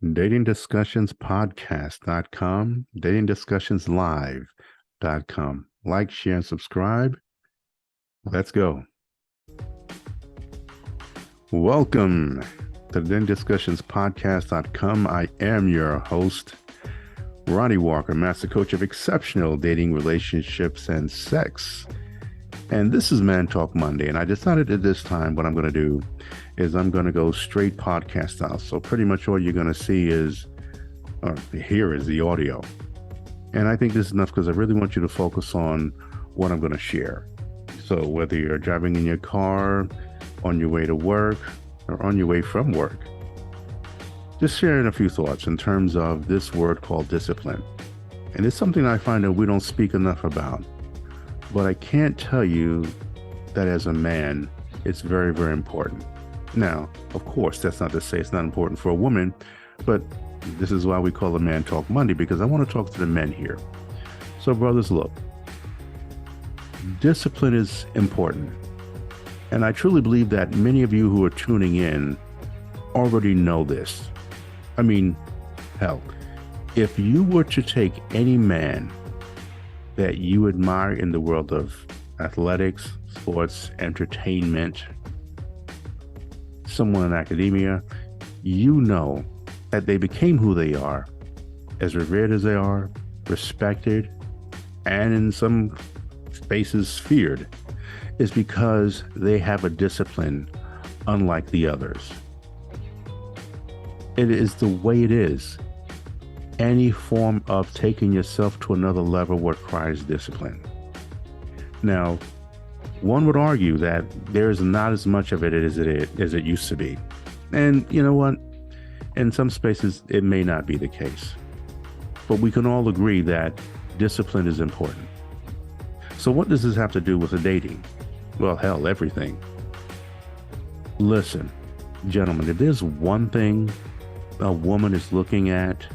datingdiscussionspodcast.com, datingdiscussionslive.com. Like, share, and subscribe. Let's go. Welcome to datingdiscussionspodcast.com. I am your host, Ronnie Walker, Master Coach of Exceptional Dating, Relationships, and Sex. And this is Man Talk Monday. And I decided at this time what I'm going to do is I'm going to go straight podcast style. So pretty much all you're going to see is, or hear is the audio. And I think this is enough because I really want you to focus on what I'm going to share. So whether you're driving in your car, on your way to work, or on your way from work, just sharing a few thoughts in terms of this word called discipline. And it's something I find that we don't speak enough about. But I can't tell you that as a man, it's very, very important. Now, of course, that's not to say it's not important for a woman, but this is why we call it Man Talk Monday, because I want to talk to the men here. So brothers, look, discipline is important. And I truly believe that many of you who are tuning in already know this. I mean, hell, if you were to take any man that you admire in the world of athletics, sports, entertainment, someone in academia, you know that they became who they are, as revered as they are, respected, and in some spaces feared, is because they have a discipline unlike the others. It is the way it is. Any form of taking yourself to another level requires discipline. Now, one would argue that there's not as much of it as it used to be. And you know what? In some spaces, it may not be the case. But we can all agree that discipline is important. So what does this have to do with the dating? Well, hell, everything. Listen, gentlemen, if there's one thing a woman is looking at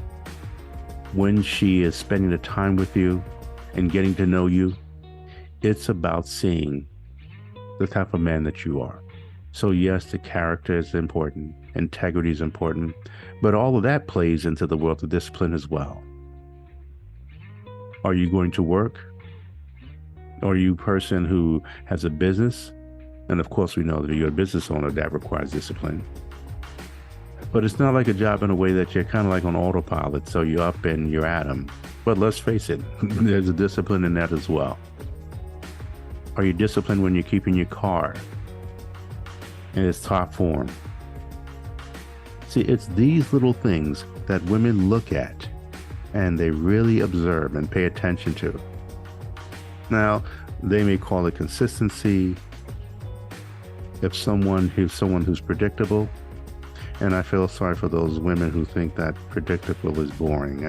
when she is spending the time with you and getting to know you, it's about seeing the type of man that you are. So yes, the character is important, integrity is important, but all of that plays into the world of discipline as well. Are you going to work? Are you a person who has a business? And of course we know that you're a business owner, that requires discipline. But it's not like a job in a way that you're kind of like on autopilot, so you're up and you're at 'em. But let's face it, there's a discipline in that as well. Are you disciplined when you're keeping your car in its top form? See, it's these little things that women look at and they really observe and pay attention to. Now, they may call it consistency. If someone who's predictable, and I feel sorry for those women who think that predictable is boring.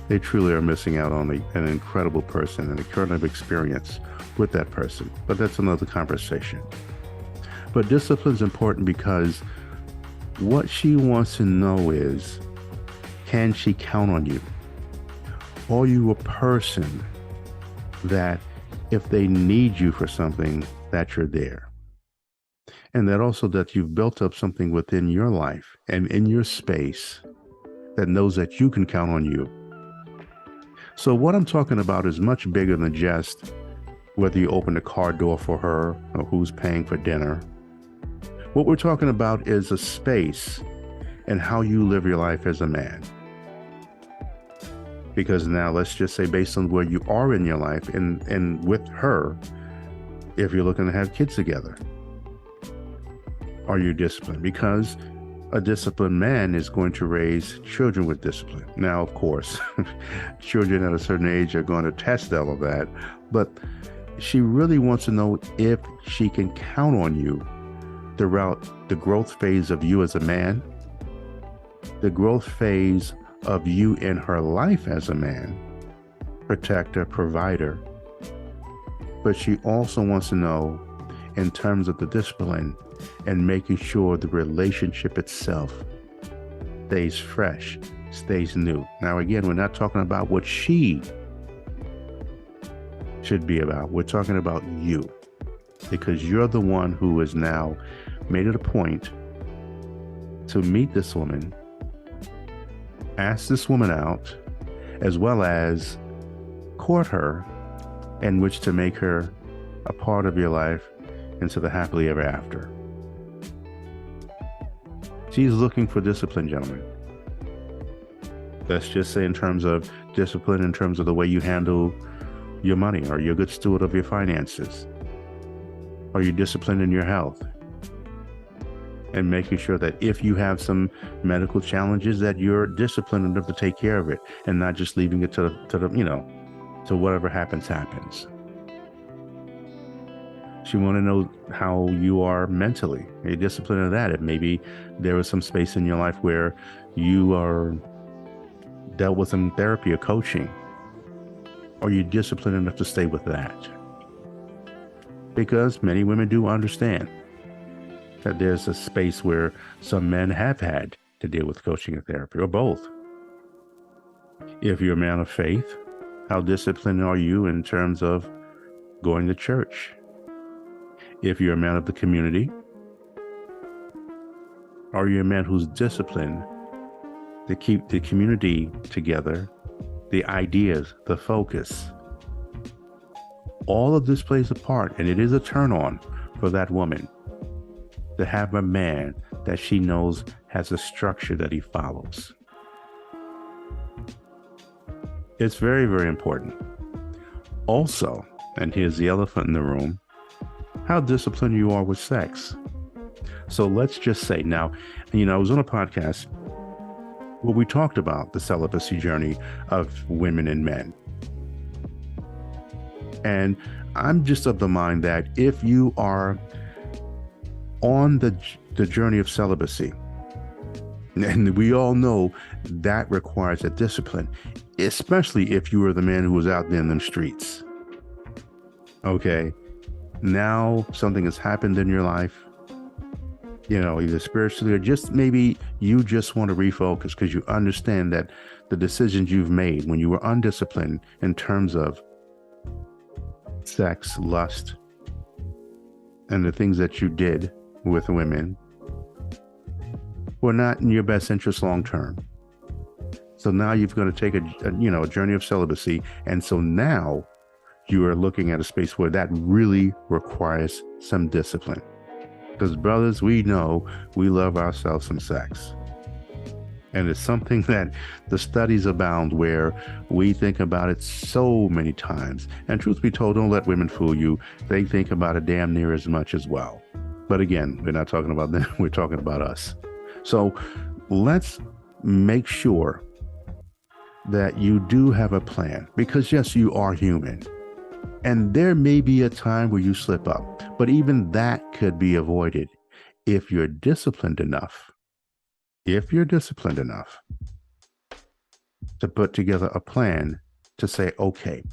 They truly are missing out on an incredible person and a incredible experience with that person. But that's another conversation. But discipline is important because what she wants to know is, can she count on you? Are you a person that if they need you for something, that you're there? And that also that you've built up something within your life and in your space that knows that you can count on you. So what I'm talking about is much bigger than just whether you open the car door for her or who's paying for dinner. What we're talking about is a space and how you live your life as a man. Because now let's just say based on where you are in your life and with her, if you're looking to have kids together, are you disciplined? Because a disciplined man is going to raise children with discipline. Now, of course, children at a certain age are going to test all of that, but she really wants to know if she can count on you throughout the growth phase of you as a man, the growth phase of you in her life as a man, protector, provider. But she also wants to know in terms of the discipline and making sure the relationship itself stays fresh, stays new. Now, again, we're not talking about what she should be about. We're talking about you, because you're the one who has now made it a point to meet this woman ask this woman out, as well as court her, in which to make her a part of your life into the happily ever after. She's looking for discipline, gentlemen. Let's just say in terms of discipline, in terms of the way you handle your money. Are you a good steward of your finances? Are you disciplined in your health? And making sure that if you have some medical challenges, that you're disciplined enough to take care of it and not just leaving it to whatever happens. She want to know how you are mentally. Are you disciplined in that? And maybe there was some space in your life where you are dealt with some therapy or coaching. Are you disciplined enough to stay with that? Because many women do understand that there's a space where some men have had to deal with coaching and therapy, or both. If you're a man of faith, how disciplined are you in terms of going to church? If you're a man of the community, are you a man who's disciplined to keep the community together, the ideas, the focus? All of this plays a part, and it is a turn on for that woman to have a man that she knows has a structure that he follows. It's very, very important. Also, and here's the elephant in the room, how disciplined you are with sex. So let's just say now, I was on a podcast where we talked about the celibacy journey of women and men. And I'm just of the mind that if you are on the journey of celibacy, and we all know that requires a discipline, especially if you were the man who was out there in them streets. Okay, now something has happened in your life, either spiritually or just maybe you just want to refocus because you understand that the decisions you've made when you were undisciplined in terms of sex, lust, and the things that you did with women were not in your best interest long term. So now you're going to take a journey of celibacy, and so now you are looking at a space where that really requires some discipline. Because brothers, we know we love ourselves some sex. And it's something that the studies abound where we think about it so many times. And truth be told, don't let women fool you. They think about it damn near as much as well. But again, we're not talking about them. We're talking about us. So let's make sure that you do have a plan, because yes, you are human. And there may be a time where you slip up, but even that could be avoided if you're disciplined enough. If you're disciplined enough to put together a plan to say, okay,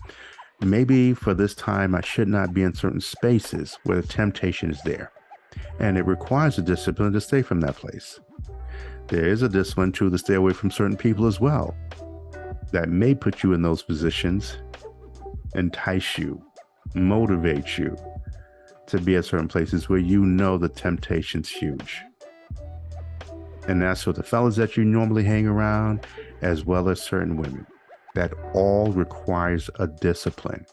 maybe for this time I should not be in certain spaces where the temptation is there. And it requires a discipline to stay from that place. There is a discipline too to stay away from certain people as well that may put you in those positions, entice you, motivate you to be at certain places where the temptation's huge. And that's for the fellas that you normally hang around, as well as certain women. That all requires a discipline.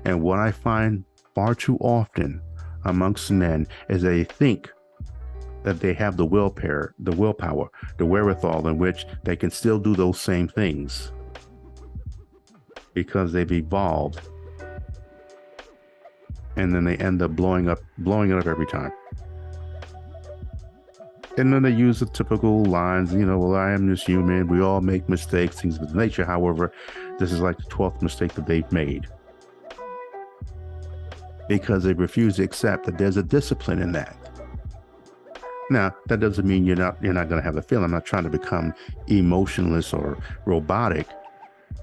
And what I find far too often amongst men is they think that they have the willpower, the wherewithal in which they can still do those same things because they've evolved, and then they end up blowing it up every time. And then they use the typical lines, well, I am just human. We all make mistakes, things of nature. However, this is like the 12th mistake that they've made because they refuse to accept that there's a discipline in that. Now, that doesn't mean you're not going to have a feeling. I'm not trying to become emotionless or robotic.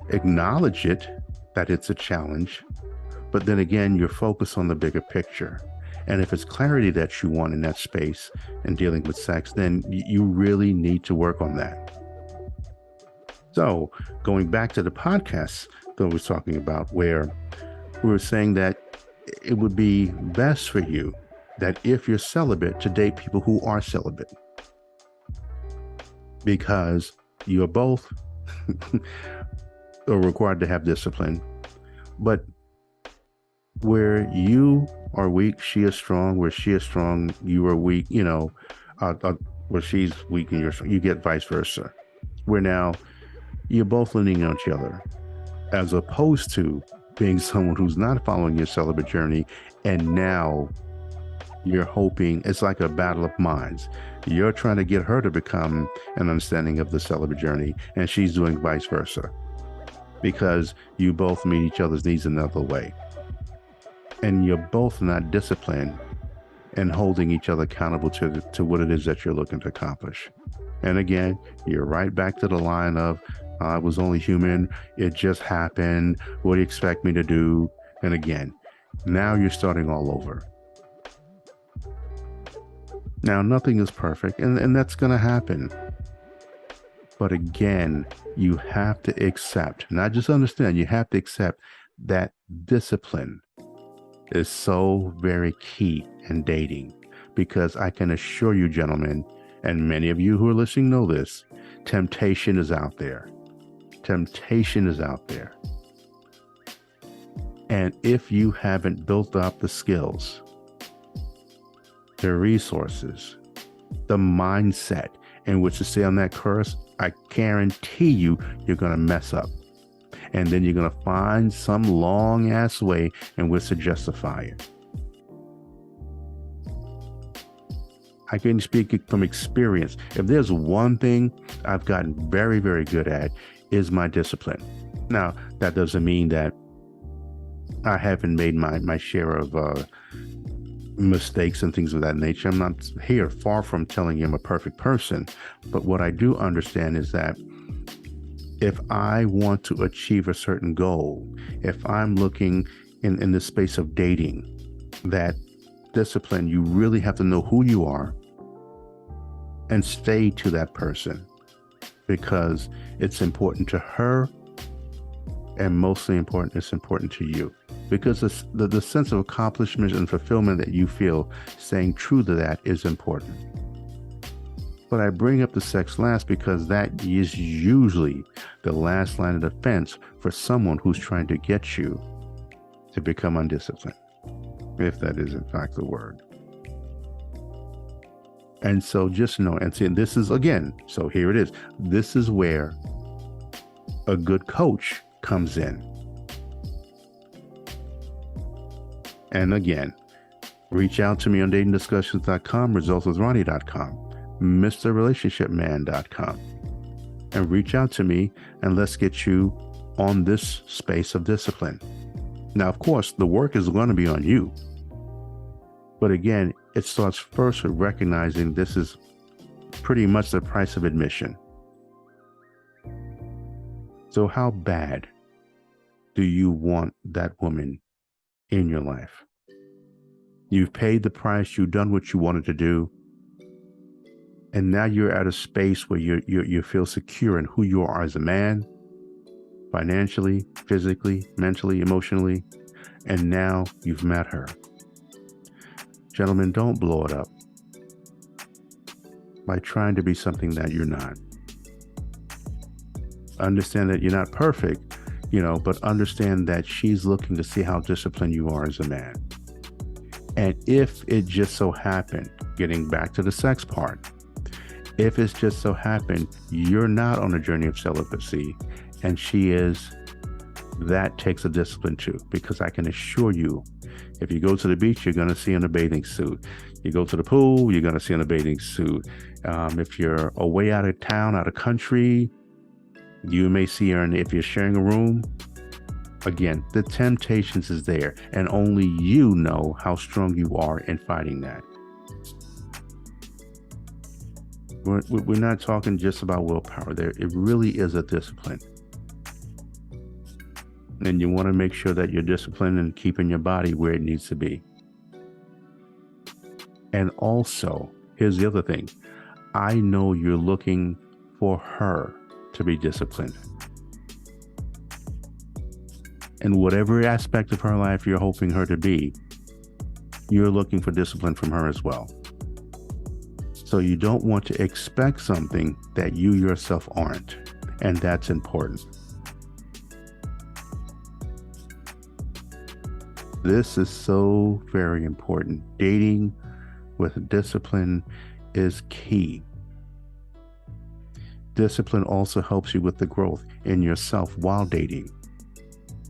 Acknowledge it, that it's a challenge. But then again, you're focused on the bigger picture. And if it's clarity that you want in that space and dealing with sex, then you really need to work on that. So going back to the podcast that we were talking about, where we were saying that it would be best for you that if you're celibate, to date people who are celibate. Because You're both are required to have discipline, but where you are weak, she is strong. Where she is strong, you are weak. Uh, uh, where she's weak and you're strong, you get vice versa. Where now you're both leaning on each other, as opposed to being someone who's not following your celibate journey, and now you're hoping it's like a battle of minds. You're trying to get her to become an understanding of the celibate journey, and she's doing vice versa because you both meet each other's needs another way. And you're both not disciplined and holding each other accountable to what it is that you're looking to accomplish. And again, you're right back to the line of, I was only human. It just happened. What do you expect me to do? And again, now you're starting all over. Now, nothing is perfect, and that's going to happen. But again, you have to accept, not just understand, you have to accept that discipline is so very key in dating. Because I can assure you, gentlemen, and many of you who are listening know this, temptation is out there. Temptation is out there. And if you haven't built up the skills, the resources, the mindset in which to stay on that course, I guarantee you're going to mess up. And then you're going to find some long ass way in which to justify it. I can speak from experience. If there's one thing I've gotten very, very good at, is my discipline. Now, that doesn't mean that I haven't made my share of mistakes and things of that nature. I'm not here far from telling you I'm a perfect person. But what I do understand is that if I want to achieve a certain goal, if I'm looking in the space of dating, that discipline, you really have to know who you are and stay to that person, because it's important to her, and mostly important, it's important to you, because the sense of accomplishment and fulfillment that you feel staying true to that is important. But I bring up the sex last because that is usually the last line of defense for someone who's trying to get you to become undisciplined, if that is in fact the word. And so just know, and see, this is again, so here it is. This is where a good coach comes in. And again, reach out to me on datingdiscussions.com, resultswithronnie.com, mrrelationshipman.com, and reach out to me and let's get you on this space of discipline. Now, of course, the work is going to be on you. But again, it starts first with recognizing this is pretty much the price of admission. So how bad do you want that woman in your life? You've paid the price, you've done what you wanted to do, and now you're at a space where you feel secure in who you are as a man, financially, physically, mentally, emotionally, and now you've met her. Gentlemen, don't blow it up by trying to be something that you're not. Understand that you're not perfect, but understand that she's looking to see how disciplined you are as a man. And if it just so happened, getting back to the sex part, if it's just so happened you're not on a journey of celibacy and she is, that takes a discipline too, because I can assure you, if you go to the beach, you're going to see in a bathing suit. You go to the pool, you're going to see in a bathing suit. If you're away out of town, out of country, you may see her, and if you're sharing a room, again, the temptations is there, and only you know how strong you are in fighting that. We're not talking just about willpower there. It really is a discipline. And you want to make sure that you're disciplined and keeping your body where it needs to be. And also, here's the other thing. I know you're looking for her to be disciplined. And whatever aspect of her life you're hoping her to be, you're looking for discipline from her as well. So you don't want to expect something that you yourself aren't. And that's important. This is so very important. Dating with discipline is key. Discipline also helps you with the growth in yourself while dating.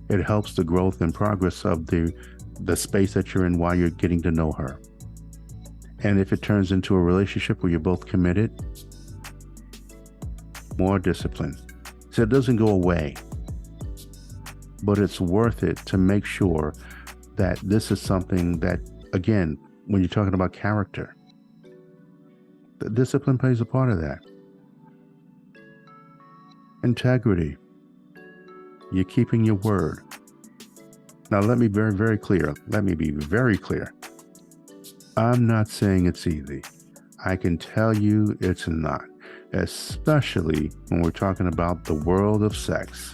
It helps the growth and progress of the space that you're in while you're getting to know her. And if it turns into a relationship where you're both committed, more discipline. So it doesn't go away, but it's worth it to make sure that this is something that, again, when you're talking about character, the discipline plays a part of that. Integrity. You're keeping your word. Now, let me be very, very clear. Let me be very clear. I'm not saying it's easy. I can tell you it's not, especially when we're talking about the world of sex.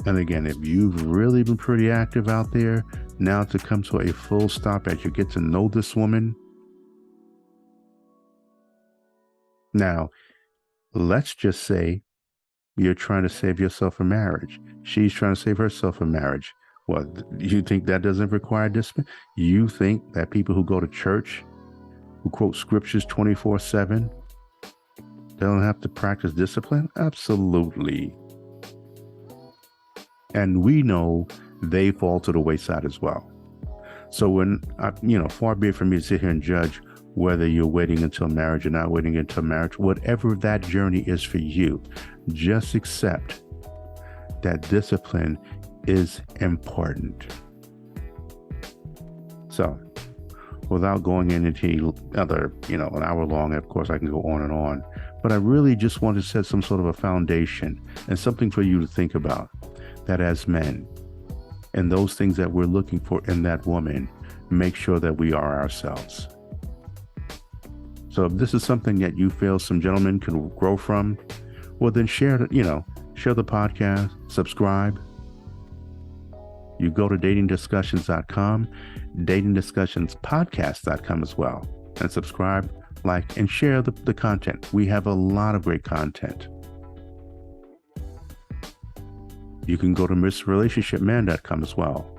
And again, if you've really been pretty active out there, now to come to a full stop as you get to know this woman. Now, let's just say you're trying to save yourself a marriage. She's trying to save herself a marriage. Well, you think that doesn't require discipline? You think that people who go to church, who quote scriptures 24/7, they don't have to practice discipline? Absolutely. And we know they fall to the wayside as well. So when, far be it from me to sit here and judge whether you're waiting until marriage or not waiting until marriage, whatever that journey is for you, just accept that discipline is important. So without going into another, an hour long, of course I can go on and on, but I really just want to set some sort of a foundation and something for you to think about, that as men and those things that we're looking for in that woman, make sure that we are ourselves. So if this is something that you feel some gentlemen can grow from, well then share the podcast, subscribe. You go to datingdiscussions.com, datingdiscussionspodcast.com as well, and subscribe, like, and share the content. We have a lot of great content. You can go to mrrelationshipman.com as well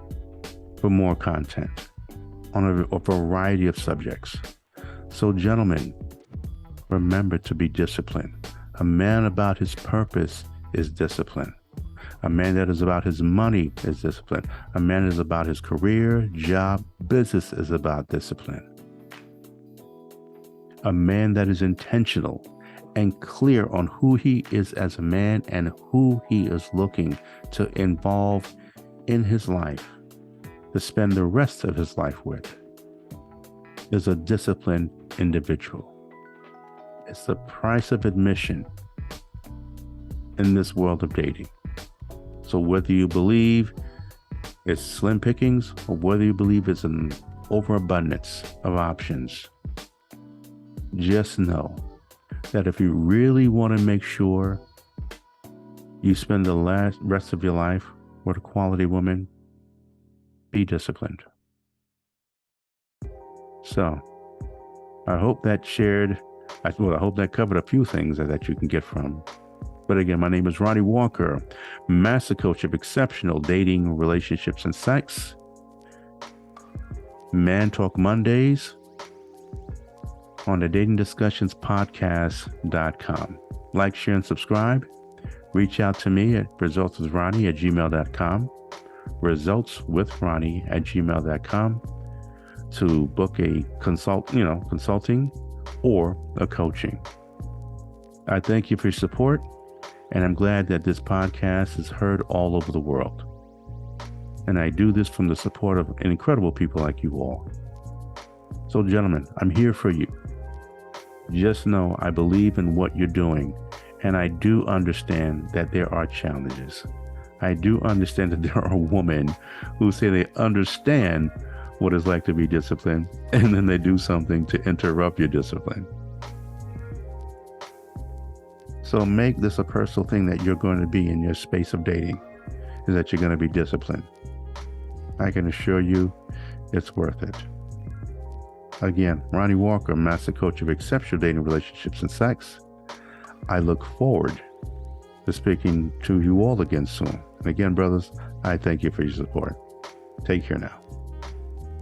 for more content on a variety of subjects. So gentlemen, remember to be disciplined. A man about his purpose is disciplined. A man that is about his money is disciplined. A man that is about his career, job, business is about discipline. A man that is intentional and clear on who he is as a man and who he is looking to involve in his life, to spend the rest of his life with, is a disciplined individual. It's the price of admission in this world of dating. So whether you believe it's slim pickings or whether you believe it's an overabundance of options, just know that if you really want to make sure you spend the rest of your life with a quality woman, be disciplined. So I hope that I hope that covered a few things that you can get from. But again, my name is Ronnie Walker, master coach of exceptional dating, relationships, and sex. Man Talk Mondays on the datingdiscussionspodcast.com. Like, share, and subscribe. Reach out to me at resultswithronnie@gmail.com, resultswithronnie@gmail.com to book a consulting or a coaching. I thank you for your support, and I'm glad that this podcast is heard all over the world. And I do this from the support of incredible people like you all. So gentlemen, I'm here for you. Just know I believe in what you're doing, and I do understand that there are challenges. I do understand that there are women who say they understand what it's like to be disciplined, and then they do something to interrupt your discipline. So make this a personal thing that you're going to be in your space of dating, is that you're going to be disciplined. I can assure you it's worth it. Again, Ronnie Walker, Master Coach of Exceptional Dating, Relationships, and Sex. I look forward to speaking to you all again soon. And again, brothers, I thank you for your support. Take care now.